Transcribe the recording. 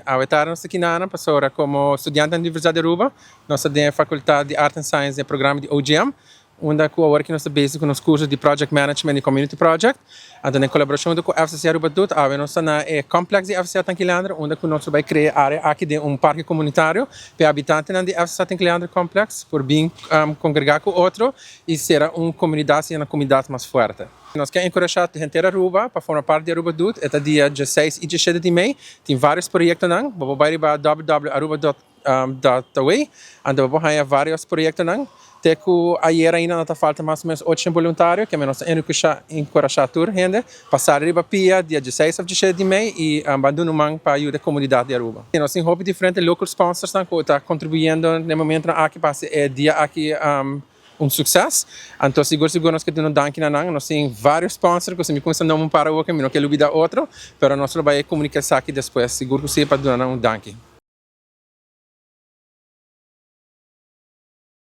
awetar nossa kinana, pastora como studiante da Universidad di Aruba, nossa da Faculdade de Art and Science e programa de OGM, onde que agora que nós basic com os cursos de Project Management e Community Project, então em colaboração com a FCCA Aruba tudo, nós na complexo de FCCA Tanki Leendert, onde que nós vai criar área aqui de parque comunitário para habitantes de FCCA Tanki Leendert complex, por bem congregar com outro e ser uma comunidade mais forte. Nós queremos encorajar a gente de Aruba para formar parte de Aruba tudo, é dia 16 e 17 de maio, tem vários projetos não, vou vai para www.aruba.way, então vou ter vários projetos não. Até que ainda não falta mais ou menos 8 voluntários, que nós encorajar a gente passar a pia dia 16 de maio e abandonar para ajudar a comunidade de Aruba. Nós temos diferentes local sponsors que estão contribuindo no momento que passa dia aqui sucesso. Então, seguro nós que temos danke nós temos vários sponsors, que me começam a para o que não quero olvidar outro, mas nós vamos comunicar aqui depois, seguro que você para dar danke.